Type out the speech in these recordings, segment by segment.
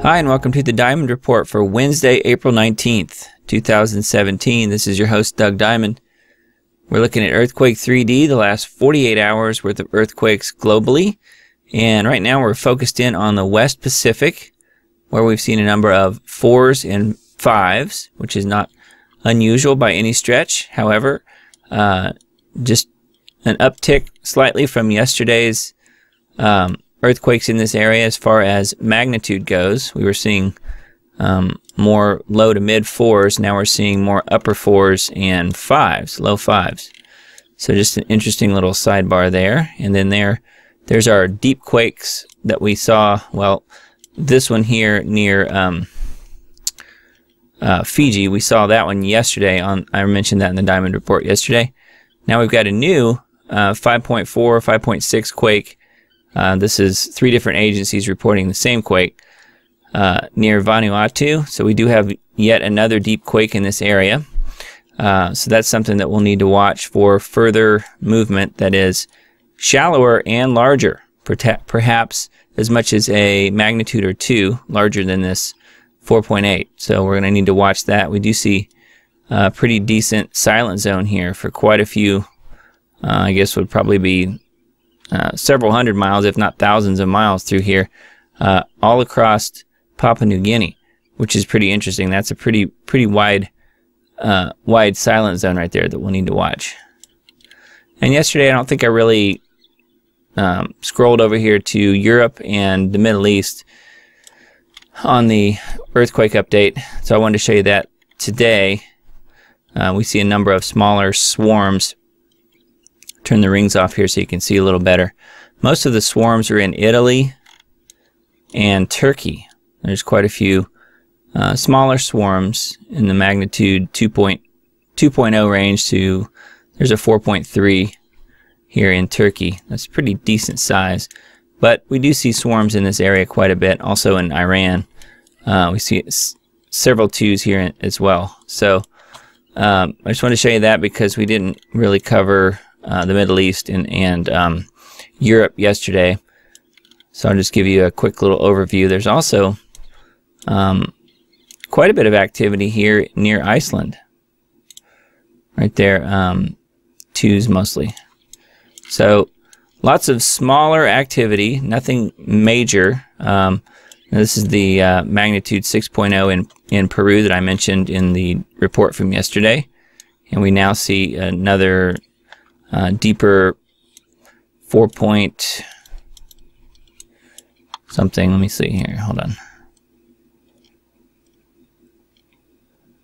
Hi, and welcome to the Diamond Report for Wednesday, April 19th, 2017. This is your host, Doug Diamond. We're looking at Earthquake 3D, the last 48 hours worth of earthquakes globally. And right now we're focused in on the West Pacific, where we've seen a number of 4s and 5s, which is not unusual by any stretch. However, just an uptick slightly from yesterday's earthquakes in this area as far as magnitude goes. We were seeing more low to mid 4s. Now we're seeing more upper 4s and 5s, low 5s. So just an interesting little sidebar there. And then there's our deep quakes that we saw. Well, this one here near Fiji, we saw that one yesterday. I mentioned that in the Diamond Report yesterday. Now we've got a new 5.4, 5.6 quake. This is 3 different agencies reporting the same quake near Vanuatu. So we do have yet another deep quake in this area. So that's something that we'll need to watch for further movement that is shallower and larger, perhaps as much as a magnitude or 2 larger than this 4.8. So we're going to need to watch that. We do see a pretty decent silent zone here for quite a few, I guess would probably be several hundred miles, if not thousands of miles through here, all across Papua New Guinea, which is pretty interesting. That's a pretty wide silent zone right there that we'll need to watch. And yesterday, I don't think I really scrolled over here to Europe and the Middle East on the earthquake update, so I wanted to show you that today. We see a number of smaller swarms. Turn the rings off here so you can see a little better. Most of the swarms are in Italy and Turkey. There's quite a few smaller swarms in the magnitude 2.0 range to, there's a 4.3 here in Turkey. That's pretty decent size. But we do see swarms in this area quite a bit. Also in Iran, we see several 2s here as well. So I just wanted to show you that because we didn't really cover the Middle East and Europe yesterday. So I'll just give you a quick little overview. There's also quite a bit of activity here near Iceland. Right there, 2s mostly. So lots of smaller activity, nothing major. This is the magnitude 6.0 in Peru that I mentioned in the report from yesterday. And we now see another deeper 4 point something. Let me see here. Hold on.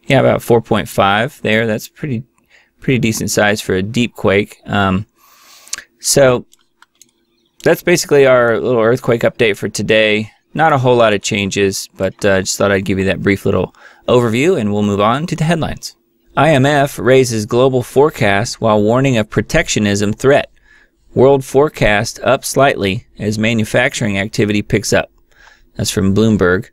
Yeah, about 4.5 there. That's pretty decent size for a deep quake. So that's basically our little earthquake update for today. Not a whole lot of changes, but just thought I'd give you that brief little overview, and we'll move on to the headlines. IMF raises global forecast while warning of protectionism threat. World forecast up slightly as manufacturing activity picks up. That's from Bloomberg.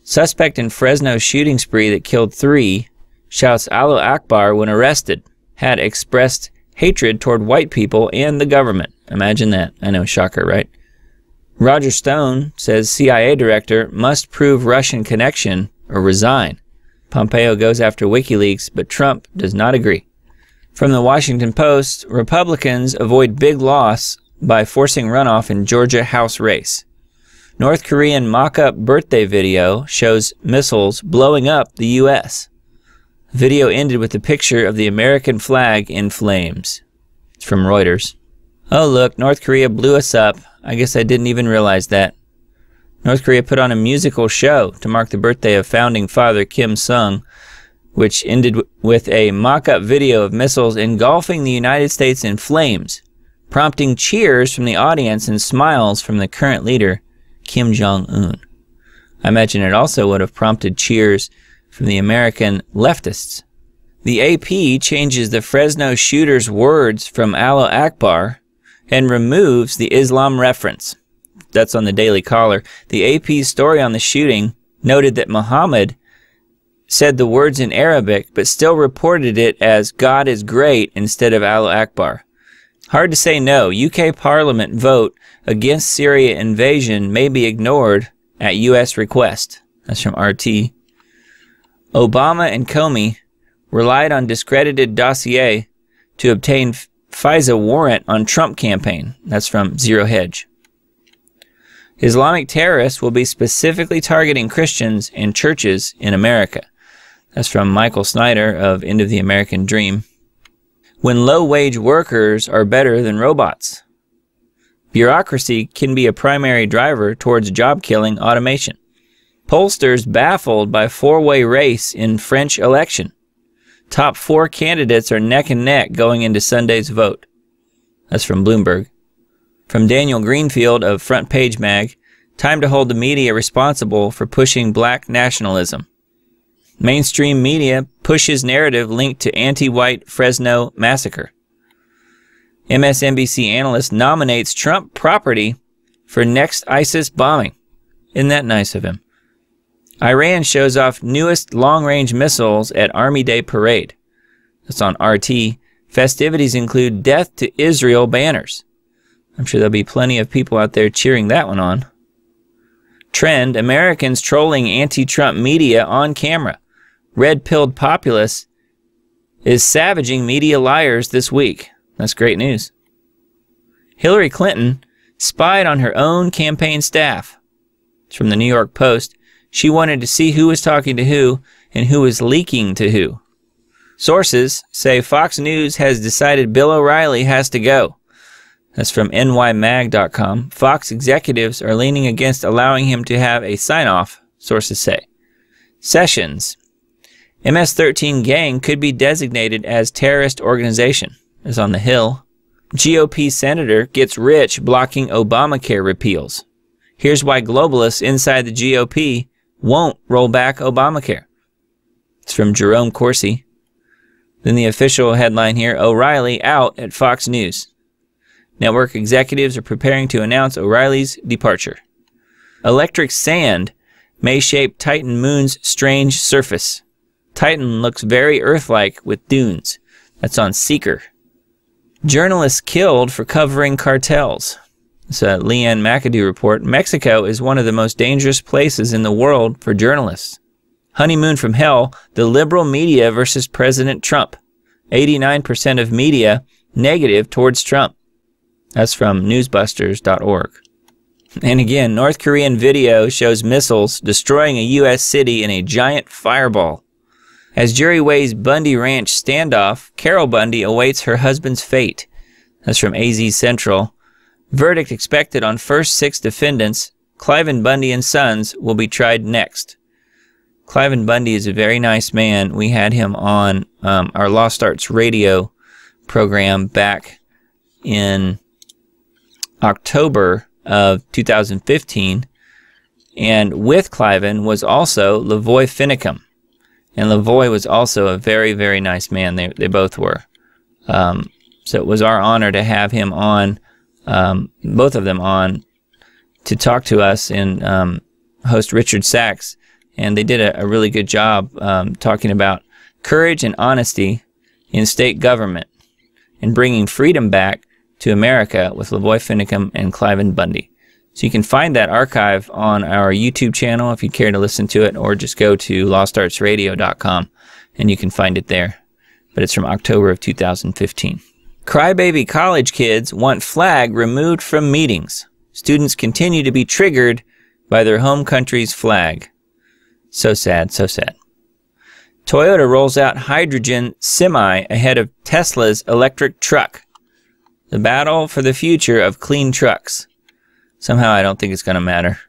Suspect in Fresno shooting spree that killed 3 shouts Allahu Akbar when arrested. Had expressed hatred toward white people and the government. Imagine that. I know, shocker, right? Roger Stone says CIA director must prove Russian connection or resign. Pompeo goes after WikiLeaks, but Trump does not agree. From the Washington Post, Republicans avoid big loss by forcing runoff in Georgia House race. North Korean mock-up birthday video shows missiles blowing up the U.S. Video ended with a picture of the American flag in flames. It's from Reuters. Oh look, North Korea blew us up. I guess I didn't even realize that. North Korea put on a musical show to mark the birthday of founding father Kim Il-sung, which ended with a mock-up video of missiles engulfing the United States in flames, prompting cheers from the audience and smiles from the current leader, Kim Jong-un. I imagine it also would have prompted cheers from the American leftists. The AP changes the Fresno shooter's words from Allahu Akbar and removes the Islam reference. That's on the Daily Caller. The AP's story on the shooting noted that Muhammad said the words in Arabic, but still reported it as God is great instead of Allahu Akbar. Hard to say no. UK Parliament vote against Syria invasion may be ignored at U.S. request. That's from RT. Obama and Comey relied on discredited dossier to obtain FISA warrant on Trump campaign. That's from Zero Hedge. Islamic terrorists will be specifically targeting Christians and churches in America. That's from Michael Snyder of End of the American Dream. When low-wage workers are better than robots. Bureaucracy can be a primary driver towards job-killing automation. Pollsters baffled by four-way race in French election. Top 4 candidates are neck and neck going into Sunday's vote. That's from Bloomberg. From Daniel Greenfield of Front Page Mag, time to hold the media responsible for pushing black nationalism. Mainstream media pushes narrative linked to anti-white Fresno massacre. MSNBC analyst nominates Trump property for next ISIS bombing. Isn't that nice of him? Iran shows off newest long-range missiles at Army Day parade. That's on RT. Festivities include Death to Israel banners. I'm sure there'll be plenty of people out there cheering that one on. Trend, Americans trolling anti-Trump media on camera. Red-pilled populace is savaging media liars this week. That's great news. Hillary Clinton spied on her own campaign staff. It's from the New York Post. She wanted to see who was talking to who and who was leaking to who. Sources say Fox News has decided Bill O'Reilly has to go. That's from nymag.com. Fox executives are leaning against allowing him to have a sign-off, sources say. Sessions. MS-13 gang could be designated as terrorist organization, is on the Hill. GOP senator gets rich blocking Obamacare repeals. Here's why globalists inside the GOP won't roll back Obamacare. It's from Jerome Corsi. Then the official headline here, O'Reilly out at Fox News. Network executives are preparing to announce O'Reilly's departure. Electric sand may shape Titan moon's strange surface. Titan looks very Earth-like with dunes. That's on Seeker. Journalists killed for covering cartels. It's a Leanne McAdoo report. Mexico is one of the most dangerous places in the world for journalists. Honeymoon from Hell, the liberal media versus President Trump. 89% of media negative towards Trump. That's from newsbusters.org. And again, North Korean video shows missiles destroying a U.S. city in a giant fireball. As jury weighs Bundy Ranch standoff, Carol Bundy awaits her husband's fate. That's from AZ Central. Verdict expected on first 6 defendants. Cliven Bundy and Sons will be tried next. Cliven Bundy is a very nice man. We had him on our Lost Arts radio program back in October of 2015. And with Cliven was also Lavoy Finicum. And Lavoy was also a very, very nice man. They both were. So it was our honor to have him on, both of them on, to talk to us and host Richard Sachs. And they did a really good job talking about courage and honesty in state government and bringing freedom back to America with Lavoy Finicum and Cliven Bundy. So you can find that archive on our YouTube channel if you care to listen to it, or just go to lostartsradio.com and you can find it there. But it's from October of 2015. Crybaby college kids want flag removed from meetings. Students continue to be triggered by their home country's flag. So sad, so sad. Toyota rolls out hydrogen semi ahead of Tesla's electric truck. The battle for the future of clean trucks. Somehow I don't think it's going to matter.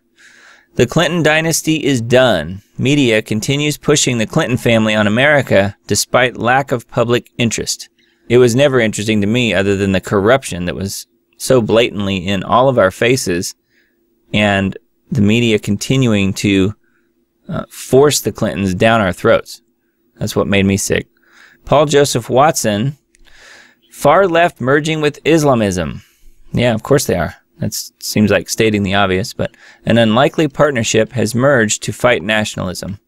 The Clinton dynasty is done. Media continues pushing the Clinton family on America despite lack of public interest. It was never interesting to me other than the corruption that was so blatantly in all of our faces, and the media continuing to force the Clintons down our throats. That's what made me sick. Paul Joseph Watson, far left merging with Islamism. Yeah, of course they are. That seems like stating the obvious, but an unlikely partnership has merged to fight nationalism.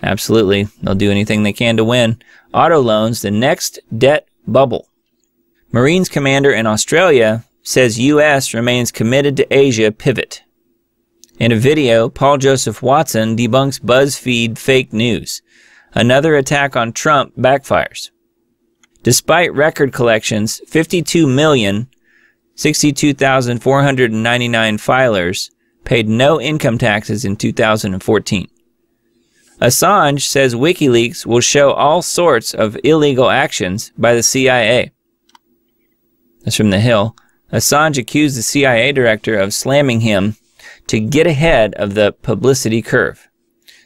Absolutely. They'll do anything they can to win. Auto loans, the next debt bubble. Marines commander in Australia says U.S. remains committed to Asia pivot. In a video, Paul Joseph Watson debunks BuzzFeed fake news. Another attack on Trump backfires. Despite record collections, 52,062,499 filers paid no income taxes in 2014. Assange says WikiLeaks will show all sorts of illegal actions by the CIA. That's from The Hill. Assange accused the CIA director of slamming him to get ahead of the publicity curve.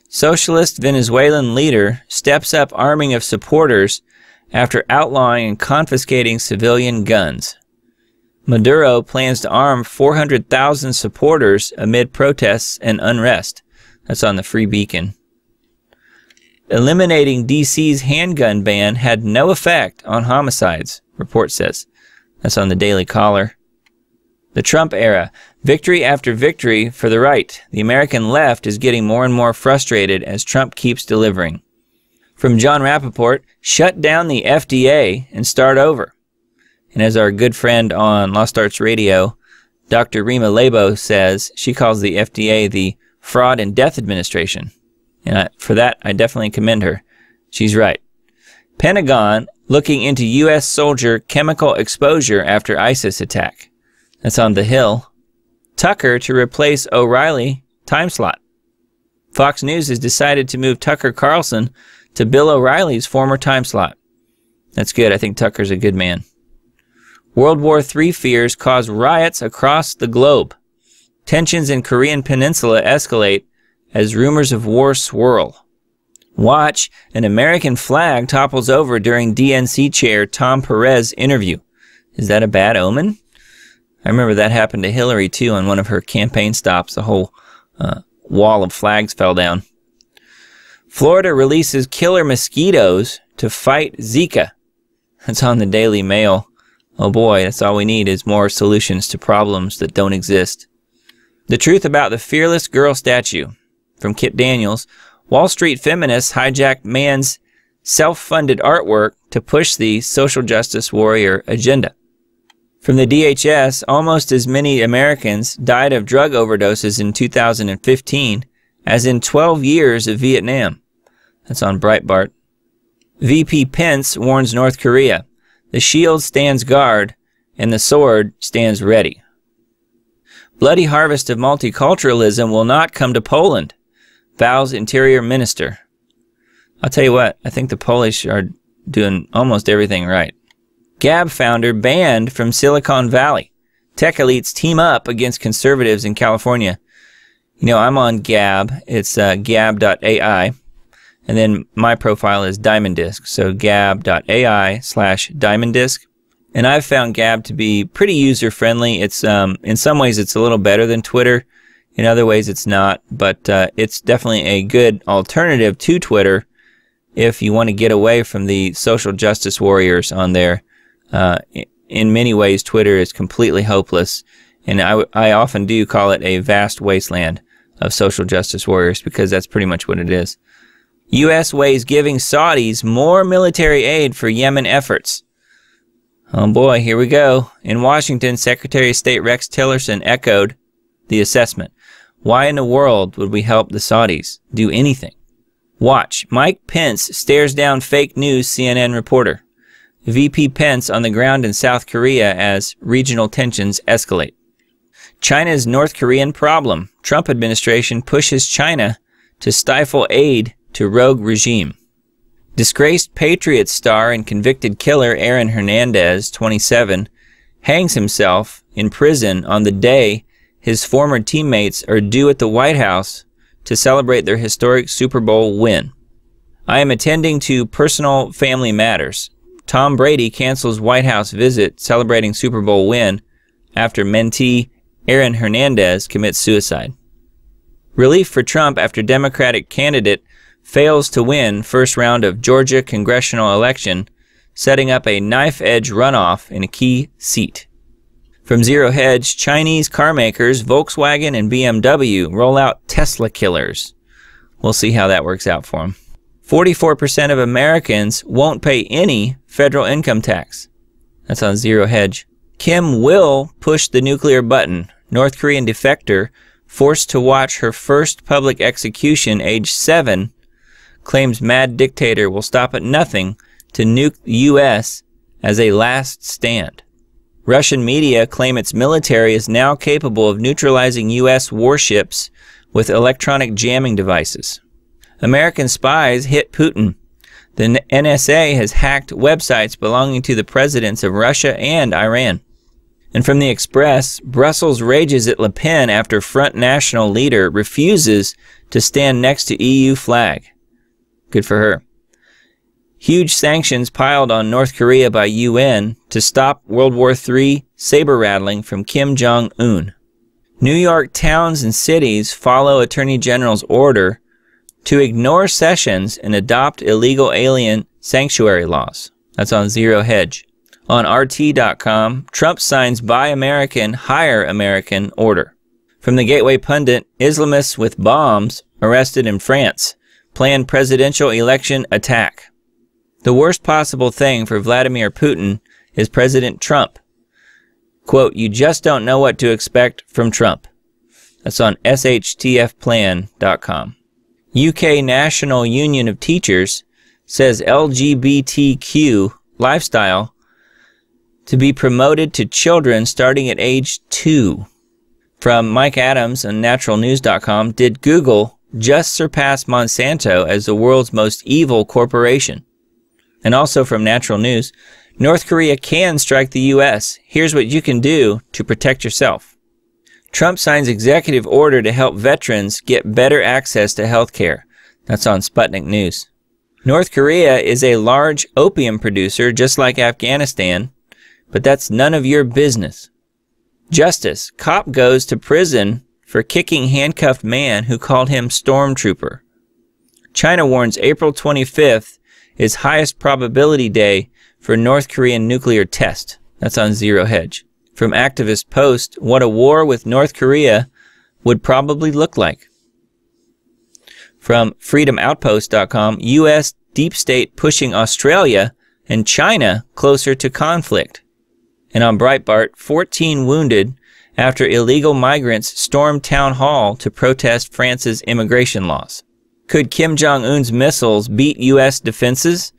Socialist Venezuelan leader steps up arming of supporters after outlawing and confiscating civilian guns. Maduro plans to arm 400,000 supporters amid protests and unrest. That's on the Free Beacon. Eliminating DC's handgun ban had no effect on homicides, report says. That's on the Daily Caller. The Trump era. Victory after victory for the right. The American left is getting more and more frustrated as Trump keeps delivering. From John Rappaport, shut down the FDA and start over. And as our good friend on Lost Arts Radio, Dr. Rima Labo says, she calls the FDA the Fraud and Death Administration. And for that, I definitely commend her. She's right. Pentagon looking into U.S. soldier chemical exposure after ISIS attack. That's on The Hill. Tucker to replace O'Reilly Timeslot. Fox News has decided to move Tucker Carlson to Bill O'Reilly's former Timeslot. That's good. I think Tucker's a good man. World War III fears cause riots across the globe. Tensions in Korean Peninsula escalate as rumors of war swirl. Watch, an American flag topples over during DNC chair Tom Perez interview. Is that a bad omen? I remember that happened to Hillary, too, on one of her campaign stops. The whole wall of flags fell down. Florida releases killer mosquitoes to fight Zika. That's on the Daily Mail. Oh boy, that's all we need is more solutions to problems that don't exist. The truth about the fearless girl statue. From Kip Daniels, Wall Street feminists hijacked man's self-funded artwork to push the social justice warrior agenda. From the DHS, almost as many Americans died of drug overdoses in 2015 as in 12 years of Vietnam. That's on Breitbart. VP Pence warns North Korea. The shield stands guard and the sword stands ready. Bloody harvest of multiculturalism will not come to Poland, vows Interior Minister. I'll tell you what, I think the Polish are doing almost everything right. Gab founder banned from Silicon Valley. Tech elites team up against conservatives in California. You know, I'm on Gab. It's Gab.Ai. And then my profile is Diamond Disc. So Gab.ai/Diamond Disc. And I've found Gab to be pretty user-friendly. It's in some ways it's a little better than Twitter. In other ways it's not. But it's definitely a good alternative to Twitter if you want to get away from the social justice warriors on there. In many ways, Twitter is completely hopeless, and I often do call it a vast wasteland of social justice warriors because that's pretty much what it is. U.S. weighs giving Saudis more military aid for Yemen efforts. Oh boy, here we go. In Washington, Secretary of State Rex Tillerson echoed the assessment. Why in the world would we help the Saudis do anything? Watch, Mike Pence stares down fake news CNN reporter. VP Pence on the ground in South Korea as regional tensions escalate. China's North Korean problem. Trump administration pushes China to stifle aid to rogue regime. Disgraced Patriots star and convicted killer Aaron Hernandez, 27, hangs himself in prison on the day his former teammates are due at the White House to celebrate their historic Super Bowl win. I am attending to personal family matters. Tom Brady cancels White House visit celebrating Super Bowl win after mentee Aaron Hernandez commits suicide. Relief for Trump after Democratic candidate fails to win first round of Georgia congressional election, setting up a knife-edge runoff in a key seat. From Zero Hedge, Chinese car makers Volkswagen and BMW roll out Tesla killers. We'll see how that works out for them. 44% of Americans won't pay any federal income tax. That's on Zero Hedge. Kim will push the nuclear button. North Korean defector forced to watch her first public execution, age 7, claims mad dictator will stop at nothing to nuke the U.S. as a last stand. Russian media claim its military is now capable of neutralizing U.S. warships with electronic jamming devices. American spies hit Putin. The NSA has hacked websites belonging to the presidents of Russia and Iran. And from the Express, Brussels rages at LePen after Front National leader refuses to stand next to EU flag. Good for her. Huge sanctions piled on North Korea by UN to stop World War III saber-rattling from Kim Jong-un. New York towns and cities follow Attorney General's order to ignore Sessions and adopt illegal alien sanctuary laws. That's on Zero Hedge. On RT.com, Trump signs Buy American, Hire American order. From the Gateway Pundit, Islamists with bombs arrested in France. Planned presidential election attack. The worst possible thing for Vladimir Putin is President Trump. Quote, you just don't know what to expect from Trump. That's on shtfplan.com. UK National Union of Teachers says LGBTQ lifestyle to be promoted to children starting at age 2. From Mike Adams on naturalnews.com, did Google just surpass Monsanto as the world's most evil corporation? And also from Natural News, North Korea can strike the U.S. Here's what you can do to protect yourself. Trump signs executive order to help veterans get better access to health care. That's on Sputnik News. North Korea is a large opium producer just like Afghanistan, but that's none of your business. Justice. Cop goes to prison for kicking handcuffed man who called him stormtrooper. China warns April 25th is highest probability day for North Korean nuclear test. That's on Zero Hedge. From Activist Post, what a war with North Korea would probably look like. From freedomoutpost.com, U.S. deep state pushing Australia and China closer to conflict. And on Breitbart, 14 wounded after illegal migrants stormed town hall to protest France's immigration laws. Could Kim Jong-un's missiles beat U.S. defenses?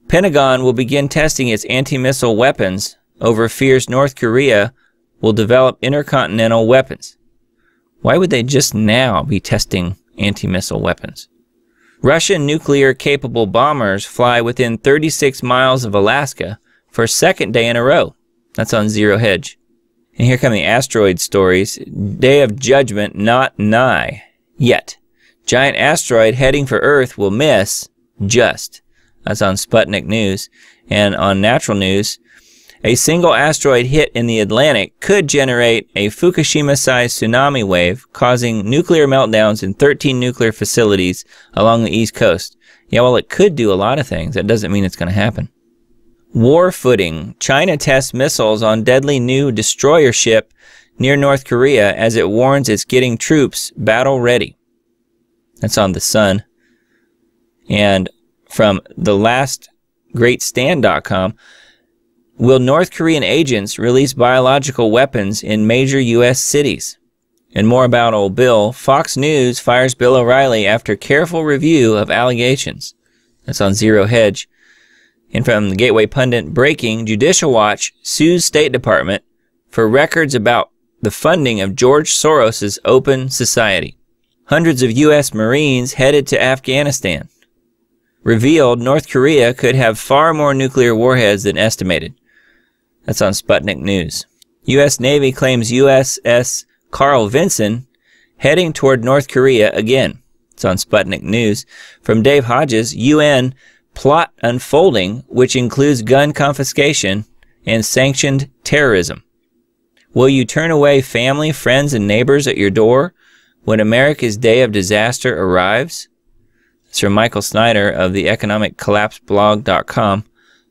Pentagon will begin testing its anti-missile weapons over fears North Korea will develop intercontinental weapons. Why would they just now be testing anti-missile weapons? Russian nuclear-capable bombers fly within 36 miles of Alaska for a second day in a row. That's on Zero Hedge. And here come the asteroid stories. Day of judgment not nigh yet. Giant asteroid heading for Earth will miss just. That's on Sputnik News. And on Natural News, a single asteroid hit in the Atlantic could generate a Fukushima-sized tsunami wave, causing nuclear meltdowns in 13 nuclear facilities along the East Coast. Yeah, well, it could do a lot of things. That doesn't mean it's going to happen. War footing. China tests missiles on deadly new destroyer ship near North Korea as it warns it's getting troops battle ready. That's on The Sun. And from thelastgreatstand.com, will North Korean agents release biological weapons in major U.S. cities? And more about old Bill. Fox News fires Bill O'Reilly after careful review of allegations. That's on Zero Hedge. And from the Gateway Pundit, breaking, Judicial Watch sues State Department for records about the funding of George Soros's Open Society. Hundreds of U.S. Marines headed to Afghanistan. Revealed North Korea could have far more nuclear warheads than estimated. That's on Sputnik News. U.S. Navy claims USS Carl Vinson heading toward North Korea again. It's on Sputnik News. From Dave Hodges, UN plot unfolding, which includes gun confiscation and sanctioned terrorism. Will you turn away family, friends, and neighbors at your door when America's day of disaster arrives? It's from Michael Snyder of the economiccollapseblog.com.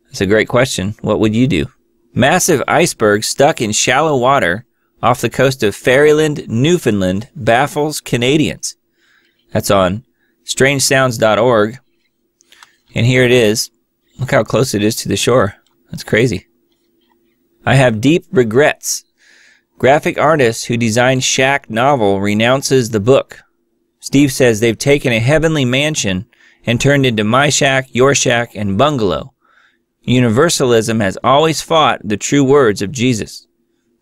That's a great question. What would you do? Massive iceberg stuck in shallow water off the coast of Fairyland, Newfoundland, baffles Canadians. That's on strangesounds.org. And here it is. Look how close it is to the shore. That's crazy. I have deep regrets. Graphic artist who designed Shack novel renounces the book. Steve says they've taken a heavenly mansion and turned into my shack, your shack, and bungalow. Universalism has always fought the true words of Jesus.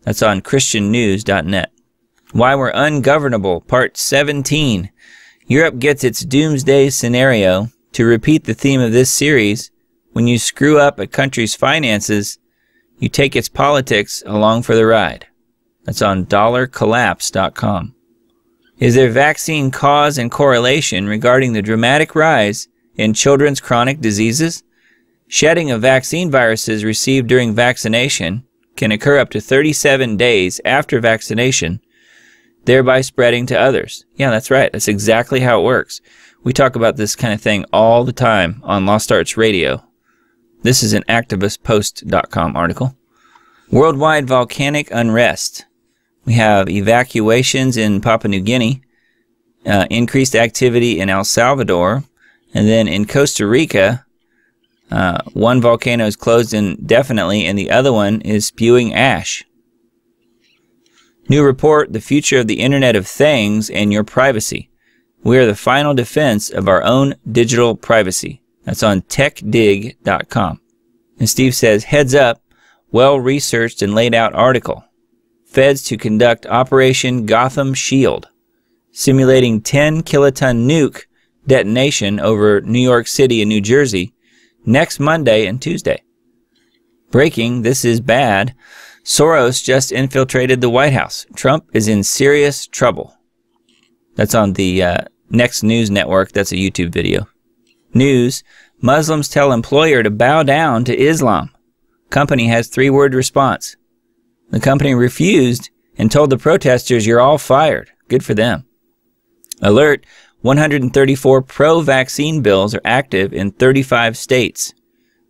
That's on christiannews.net. Why We're Ungovernable, Part 17. Europe gets its doomsday scenario. To repeat the theme of this series, when you screw up a country's finances, you take its politics along for the ride. That's on dollarcollapse.com. Is there vaccine cause and correlation regarding the dramatic rise in children's chronic diseases? Shedding of vaccine viruses received during vaccination can occur up to 37 days after vaccination, thereby spreading to others. Yeah, that's right. That's exactly how it works. We talk about this kind of thing all the time on Lost Arts Radio. This is an activistpost.com article. Worldwide volcanic unrest. We have evacuations in Papua New Guinea, increased activity in El Salvador, and then in Costa Rica, one volcano is closed indefinitely and the other one is spewing ash. New report, the future of the Internet of Things and your privacy. We are the final defense of our own digital privacy. That's on techdig.com. And Steve says, heads up, well-researched and laid out article. Feds to conduct Operation Gotham Shield, simulating 10-kiloton nuke detonation over New York City and New Jersey next Monday and Tuesday. Breaking, this is bad. Soros just infiltrated the White House. Trump is in serious trouble. That's on the Next News Network. That's a YouTube video. News, Muslims tell employer to bow down to Islam. Company has 3-word response. The company refused and told the protesters, you're all fired. Good for them. Alert, 134 pro-vaccine bills are active in 35 states.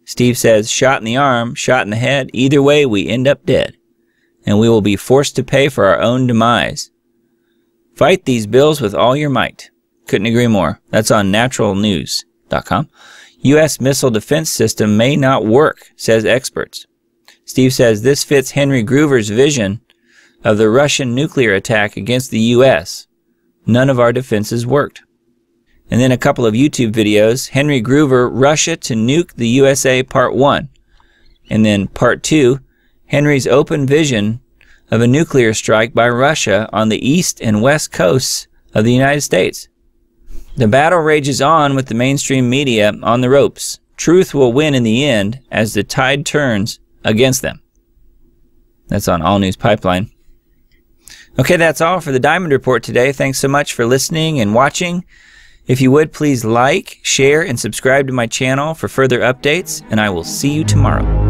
Steve says, shot in the arm, shot in the head, either way we end up dead. And we will be forced to pay for our own demise. Fight these bills with all your might. Couldn't agree more. That's on naturalnews.com. U.S. missile defense system may not work, says experts. Steve says this fits Henry Gruver's vision of the Russian nuclear attack against the U.S. None of our defenses worked. And then a couple of YouTube videos. Henry Gruver, Russia to nuke the USA Part 1. And then Part 2, Henry's open vision of a nuclear strike by Russia on the east and west coasts of the United States. The battle rages on with the mainstream media on the ropes. Truth will win in the end as the tide turns against them. That's on All News Pipeline. Okay, that's all for the Diamond Report today. Thanks so much for listening and watching. If you would, please like, share, and subscribe to my channel for further updates, and I will see you tomorrow.